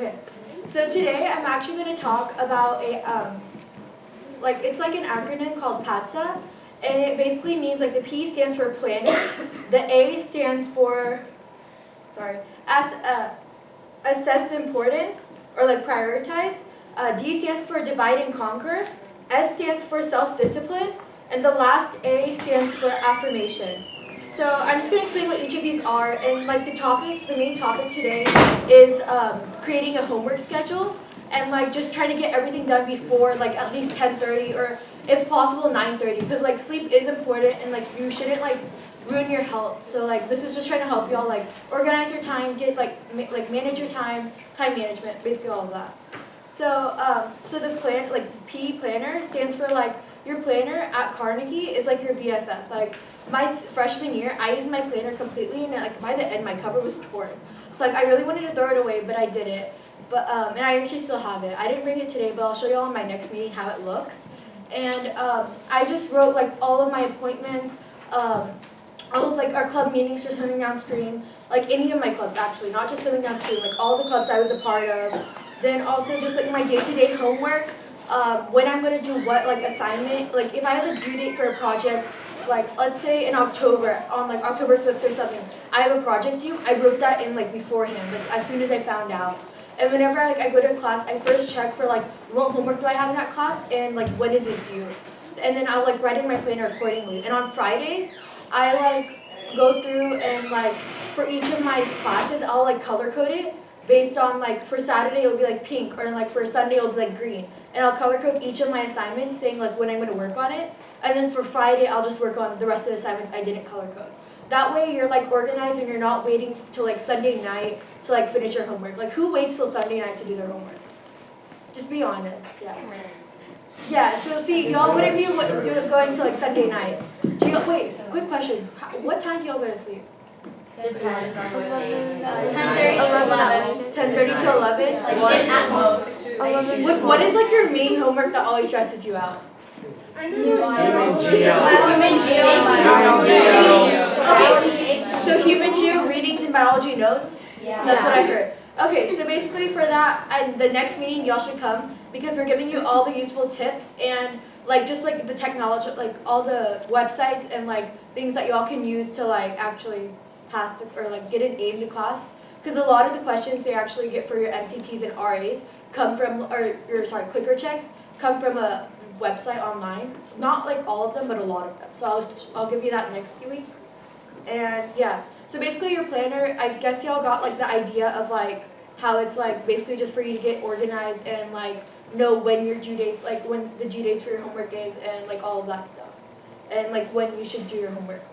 Okay, so today I'm actually going to talk about it's like an acronym called PADSA, and it basically means like the P stands for planning, the A stands for, assess the importance, or like prioritize, D stands for divide and conquer, S stands for self-discipline, and the last A stands for affirmation. So I'm just going to explain what each of these are, and like the main topic today is creating a homework schedule, and like just trying to get everything done before like at least 10:30 or if possible 9:30, because like sleep is important and like you shouldn't like ruin your health. So like this is just trying to help y'all like organize your time, get manage your time management, basically all of that. So the plan, like P planner stands for like your planner at Carnegie is like your BFF. Like my freshman year, I used my planner completely, and like by the end, my cover was torn. So like I really wanted to throw it away, but I didn't. But and I actually still have it. I didn't bring it today, but I'll show you all in my next meeting how it looks. And I just wrote like all of my appointments, all of like our club meetings for Swimming Downstream, like any of my clubs actually, not just Swimming Downstream, like all the clubs I was a part of. Then also just like my day-to-day homework, when I'm gonna do what like assignment, like if I have a due date for a project, like let's say in October, on like October 5th or something, I have a project due, I wrote that in like beforehand, like as soon as I found out. And whenever I go to class, I first check for like what homework do I have in that class and like when is it due. And then I'll like write in my planner accordingly. And on Fridays, I like go through and like for each of my classes, I'll like color code it based on like for Saturday it'll be like pink, or like for Sunday it'll be like green. And I'll color code each of my assignments saying like when I'm going to work on it. And then for Friday, I'll just work on the rest of the assignments I didn't color code. That way you're like organized and you're not waiting till like Sunday night to like finish your homework. Like who waits till Sunday night to do their homework? Just be honest, yeah. Yeah, so see, y'all wouldn't be going to like Sunday night. Wait, quick question. What time do y'all go to sleep? 10:30 to 11? Like at most. What is like your main homework that always stresses you out? Human Okay, so human geo, readings and biology notes? Yeah. That's what I heard. Okay, so basically for that, the next meeting y'all should come because we're giving you all the useful tips and like just like the technology, like all the websites and like things that y'all can use to like actually pass or like get an A in the class. Because a lot of the questions they actually get for your NCTs and RAs come from, clicker checks come from a website online. Not like all of them, but a lot of them. So I'll give you that next week. And yeah, so basically your planner, I guess y'all got like the idea of like how it's like basically just for you to get organized and like know when your due dates, like when the due dates for your homework is and like all of that stuff. And like when you should do your homework.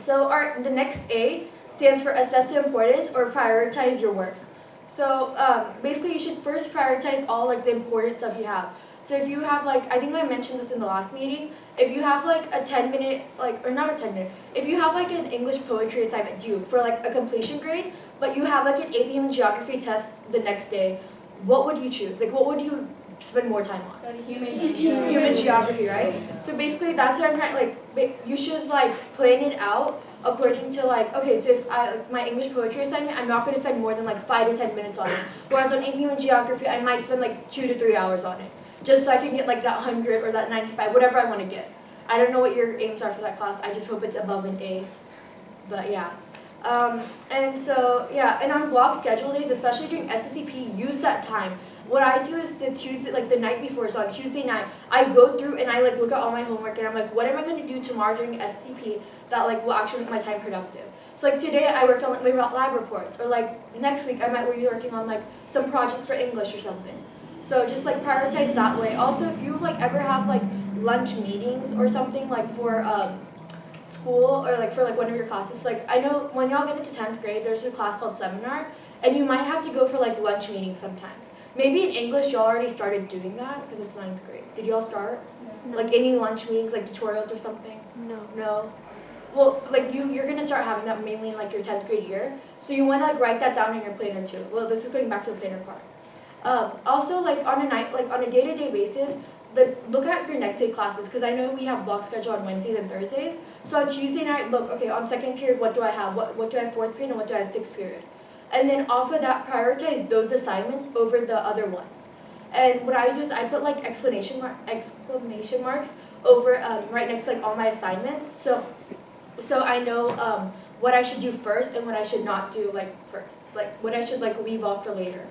So the next A stands for assess the importance or prioritize your work. So basically you should first prioritize all like the important stuff you have. So if you have like, I think I mentioned this in the last meeting, if you have like a 10-minute, or not a 10-minute, if you have like an English poetry assignment due for like a completion grade, but you have like an APM and geography test the next day, what would you choose? Like what would you spend more time on? Study human geography, right? So basically that's what I'm trying, like you should like plan it out according to like, okay, so if my English poetry assignment, I'm not going to spend more than like 5 to 10 minutes on it. Whereas on APM and geography, I might spend like 2 to 3 hours on it. Just so I can get like that 100 or that 95, whatever I want to get. I don't know what your aims are for that class. I just hope it's above an A. But yeah. And so, yeah, and on block schedule days, especially during SSCP, use that time. What I do is the Tuesday, like the night before, so on Tuesday night, I go through and I like look at all my homework and I'm like, what am I going to do tomorrow during SSCP that like will actually make my time productive? So like today I worked on like my lab reports, or like next week I might be working on like some project for English or something. So just like prioritize that way. Also, if you like ever have like lunch meetings or something like for school or like for like one of your classes, like I know when y'all get into 10th grade, there's a class called seminar, and you might have to go for like lunch meetings sometimes. Maybe in English y'all already started doing that because it's 9th grade. Did y'all start? No. Like any lunch meetings, like tutorials or something? No. Well, like you're gonna start having that mainly in like your 10th grade year. So you want to like write that down in your planner too. Well, this is going back to the planner part. Also, like on a day-to-day basis, look at your next day classes, because I know we have block schedule on Wednesdays and Thursdays. So on Tuesday night, look, okay, on second period, what do I have? What do I have fourth period and what do I have sixth period? and then off of that prioritize those assignments over the other ones. And what I do is I put like exclamation marks over right next to like all my assignments, so I know what I should do first and what I should not do like first, like what I should like leave off for later.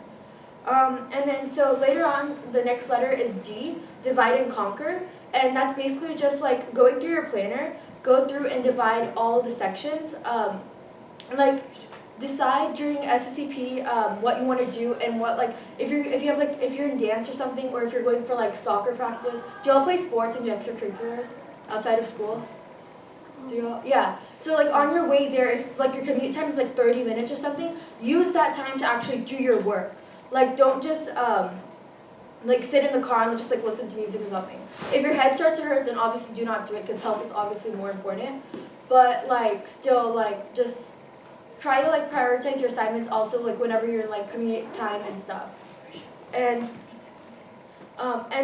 And then so later on, the next letter is D, divide and conquer, and that's basically just like going through your planner, go through and divide all the sections, like decide during SSCP what you want to do and what like if you're in dance or something, or if you're going for like soccer practice. Do y'all play sports and do extracurriculars outside of school? Do y'all? Yeah. So like on your way there, if like your commute time is like 30 minutes or something, use that time to actually do your work. Like don't just like sit in the car and just like listen to music or something. If your head starts to hurt, then obviously do not do it, because health is obviously more important. But like still like just try to like prioritize your assignments also, like whenever you're in like commute time and stuff. And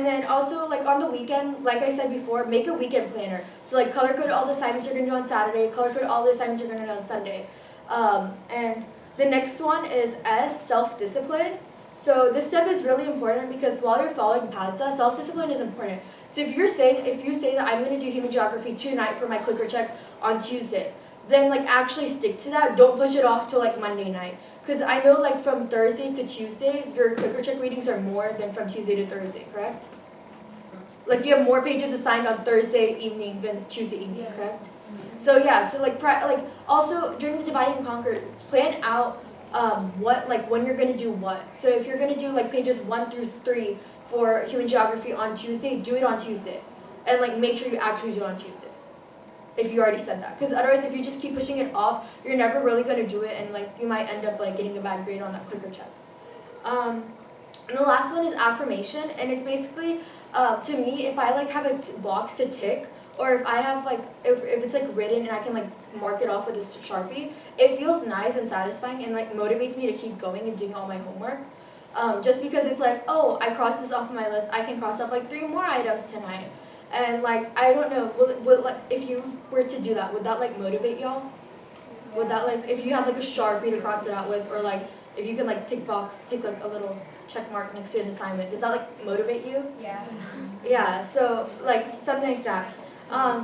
then also like on the weekend, like I said before, make a weekend planner. So like color code all the assignments you're gonna do on Saturday, color code all the assignments you're gonna do on Sunday. And the next one is S, self-discipline. So this step is really important because while you're following PADSA, self-discipline is important. So if you say that I'm gonna do human geography tonight for my clicker check on Tuesday, then like actually stick to that. Don't push it off till like Monday night. Because I know like from Thursday to Tuesdays, your clicker check readings are more than from Tuesday to Thursday, correct? Like you have more pages assigned on Thursday evening than Tuesday evening, correct? So yeah, so like also during the divide and conquer, plan out what like when you're gonna do what. So if you're gonna do like pages 1 through 3 for human geography on Tuesday, do it on Tuesday, and like make sure you actually do it on Tuesday. If you already said that, because otherwise if you just keep pushing it off, you're never really going to do it, and like you might end up like getting a bad grade on that clicker check. And the last one is affirmation, and it's basically to me, if I like have a box to tick, or if I have like if it's like written and I can like mark it off with a Sharpie, it feels nice and satisfying and like motivates me to keep going and doing all my homework. Just because it's like, oh, I crossed this off my list, I can cross off like 3 more items tonight. And like, I don't know, will like, if you were to do that, would that like motivate y'all? Would that like, if you had like a Sharpie to cross it out with, or like, if you can like take like a little check mark next to an assignment, does that like motivate you? Yeah. Yeah, so like something like that.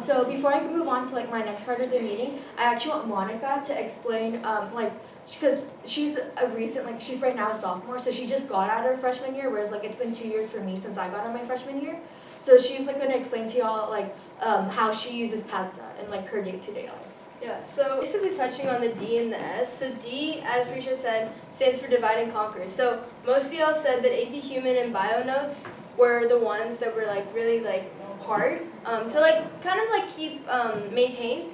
So before I move on to like my next part of the meeting, I actually want Monica to explain like, because she's she's right now a sophomore, so she just got out of her freshman year, whereas like it's been 2 years for me since I got out of my freshman year. So she's like going to explain to y'all like how she uses PADSA and like her day-to-day life. Yeah, so basically touching on the D and the S. So D, as Prisha said, stands for divide and conquer. So most of y'all said that AP Human and Bio notes were the ones that were like really like hard to like kind of like keep maintain.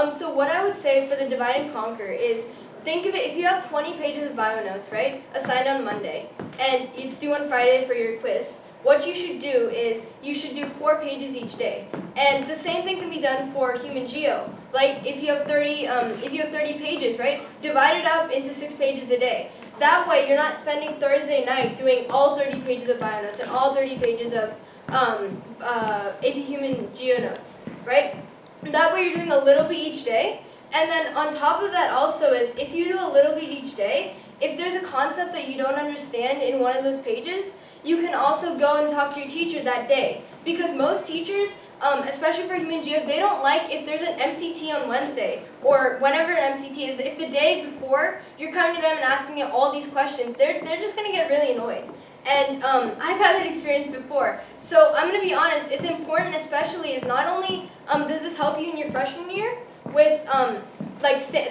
So what I would say for the divide and conquer is, think of it, if you have 20 pages of bio notes, right, assigned on Monday, and it's due on Friday for your quiz, what you should do is you should do 4 pages each day. And the same thing can be done for human geo. Like if you have 30 pages, right, divide it up into 6 pages a day. That way you're not spending Thursday night doing all 30 pages of bio notes and all 30 pages of AP Human geo notes, right? And that way you're doing a little bit each day. And then on top of that also is, if you do a little bit each day, if there's a concept that you don't understand in one of those pages, you can also go and talk to your teacher that day. Because most teachers, especially for human geo, they don't like if there's an MCT on Wednesday, or whenever an MCT is, if the day before you're coming to them and asking them all these questions, they're just going to get really annoyed. And I've had that experience before. So I'm going to be honest, it's important, especially, is not only does this help you in your freshman year with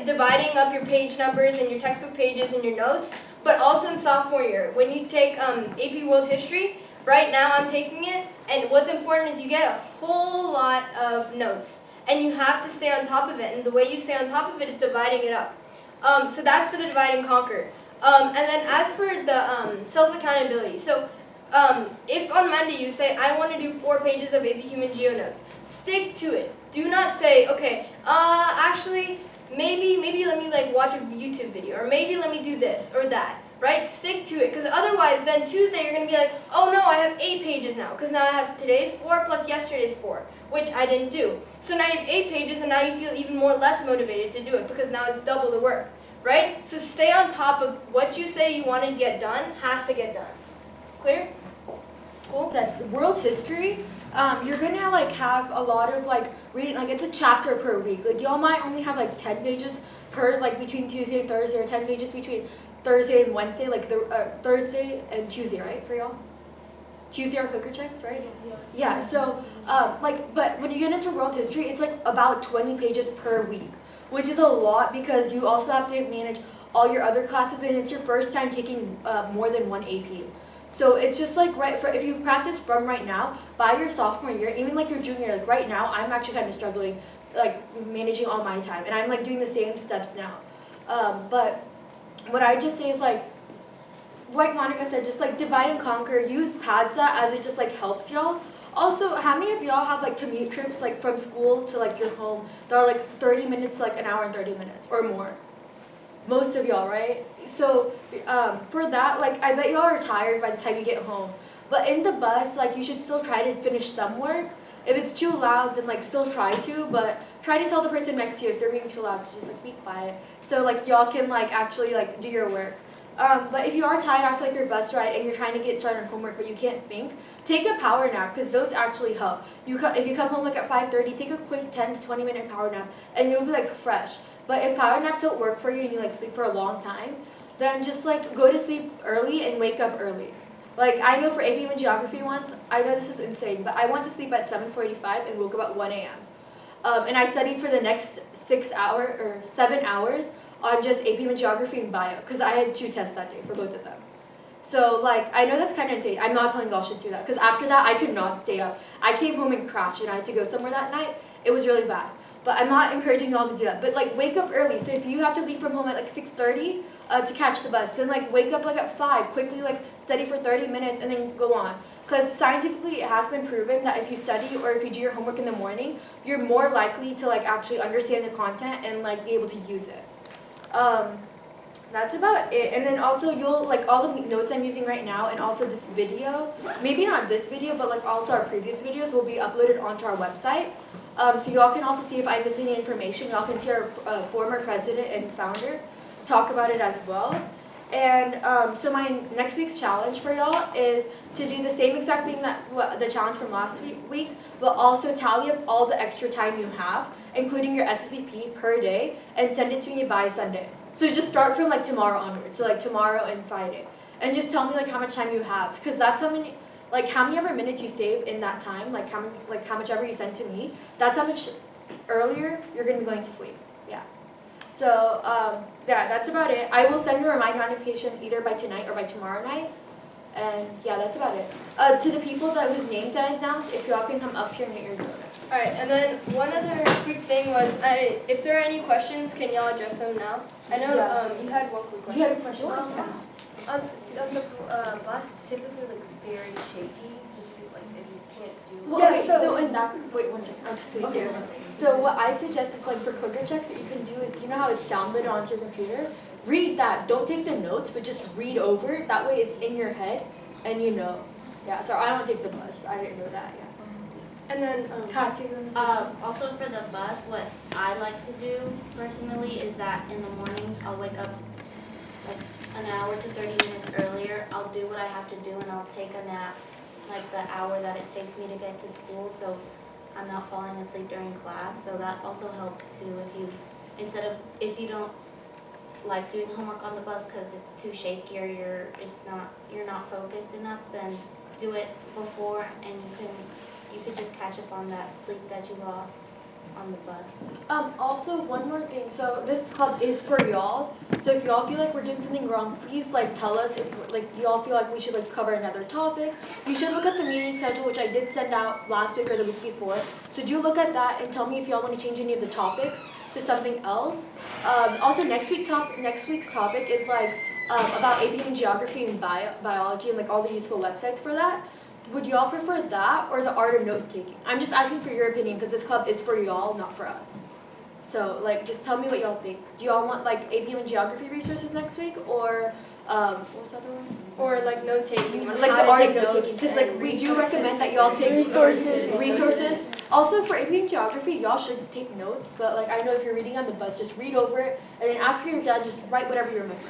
dividing up your page numbers and your textbook pages and your notes, but also in sophomore year. When you take AP World History, right now I'm taking it, and what's important is you get a whole lot of notes, and you have to stay on top of it, and the way you stay on top of it is dividing it up. So that's for the divide and conquer. And then as for the self-accountability, so if on Monday you say, I want to do 4 pages of AP Human Geo notes, stick to it. Do not say, okay, actually, maybe let me like watch a YouTube video, or maybe let me do this or that, right? Stick to it, because otherwise then Tuesday you're going to be like, oh no, I have 8 pages now, because now I have today's 4 plus yesterday's 4, which I didn't do. So now you have 8 pages, and now you feel even more less motivated to do it, because now it's double the work, right? So stay on top of what you say you want to get done has to get done. Clear? Cool? That world history, you're gonna like have a lot of like reading, like it's a chapter per week. Like y'all might only have like 10 pages per, like between Tuesday and Thursday, or 10 pages between Thursday and Wednesday, like the Thursday and Tuesday, right, for y'all? Tuesday are clicker checks, right? Yeah, so but when you get into world history, it's like about 20 pages per week, which is a lot because you also have to manage all your other classes, and it's your first time taking more than one AP. So it's just like, if you practice from right now, by your sophomore year, even like your junior, like right now, I'm actually kind of struggling, like managing all my time, and I'm like doing the same steps now. But what I just say is like Monica said, just like divide and conquer, use PADSA as it just like helps y'all. Also, how many of y'all have like commute trips like from school to like your home that are like 30 minutes, like an hour and 30 minutes or more? Most of y'all, right? So for that, like I bet y'all are tired by the time you get home. But in the bus, like you should still try to finish some work. If it's too loud, then like still try to, but try to tell the person next to you if they're being too loud to just like be quiet. So like y'all can like actually like do your work. But if you are tired after like your bus ride and you're trying to get started on homework but you can't think, take a power nap because those actually help. If you come home like at 5:30, take a quick 10 to 20 minute power nap and you'll be like fresh. But if power naps don't work for you and you like sleep for a long time, then just like go to sleep early and wake up early. Like I know for AP and geography once, I know this is insane, but I went to sleep at 7:45 and woke up at 1 a.m. And I studied for the next 7 hours on just AP and geography and bio because I had 2 tests that day for both of them. So like I know that's kind of insane. I'm not telling y'all should do that because after that I could not stay up. I came home and crashed and I had to go somewhere that night. It was really bad. But I'm not encouraging y'all to do that. But like wake up early. So if you have to leave from home at like 6:30 to catch the bus, then like wake up like at 5, quickly like study for 30 minutes and then go on. Because scientifically it has been proven that if you study or if you do your homework in the morning, you're more likely to like actually understand the content and like be able to use it. That's about it. And then also you'll like all the notes I'm using right now and also this video, maybe not this video, but like also our previous videos will be uploaded onto our website. So y'all can also see if I miss any information. Y'all can see our former president and founder talk about it as well. And so my next week's challenge for y'all is to do the same exact thing that the challenge from last week, but also tally up all the extra time you have, including your SSCP per day, and send it to me by Sunday. So just start from like tomorrow onwards, so like tomorrow and Friday, and just tell me like how much time you have, because that's how many ever minutes you save in that time, like how much ever you send to me, that's how much earlier you're gonna be going to sleep. Yeah. So yeah, that's about it. I will send you a reminder notification either by tonight or by tomorrow night. And yeah, that's about it. To the people whose names I announced, if y'all can come up here and get your donuts. All right, and then one other quick thing was, if there are any questions, can y'all address them now? I know you had one quick question. You had a question? On the bus, it's typically like very shaky, so just like if you can't do. Well, okay, so in that, wait one second, I'm just gonna say one thing. So what I'd suggest is like for clicker checks, what you can do is, you know how it's downloaded onto your computer? Read that. Don't take the notes, but just read over it. That way it's in your head and you know. Yeah, so I don't take the bus. I didn't know that, yeah. And then, Kat, do you want to say something? Also for the bus, what I like to do personally is that in the mornings I'll wake up like an hour to 30 minutes earlier. I'll do what I have to do and I'll take a nap like the hour that it takes me to get to school, so I'm not falling asleep during class. So that also helps too. If you don't like doing homework on the bus because it's too shaky or you're not focused enough, then do it before and you could just catch up on that sleep that you lost on the bus. Also one more thing. So this club is for y'all. So if y'all feel like we're doing something wrong, please like tell us. If like y'all feel like we should like cover another topic, you should look at the meeting schedule, which I did send out last week or the week before. So do look at that and tell me if y'all want to change any of the topics to something else. Also next week's topic is like about AP and geography and biology and like all the useful websites for that. Would y'all prefer that or the art of note taking? I'm just asking for your opinion because this club is for y'all, not for us. So like, just tell me what y'all think. Do y'all want like AP and geography resources next week, or what's the other one? Or like note taking, Like the art of note taking. Because like we do recommend that y'all take resources. Also, for AP and Geography, y'all should take notes, but like I know if you're reading on the bus, just read over it, and then after you're done, just write whatever you remember.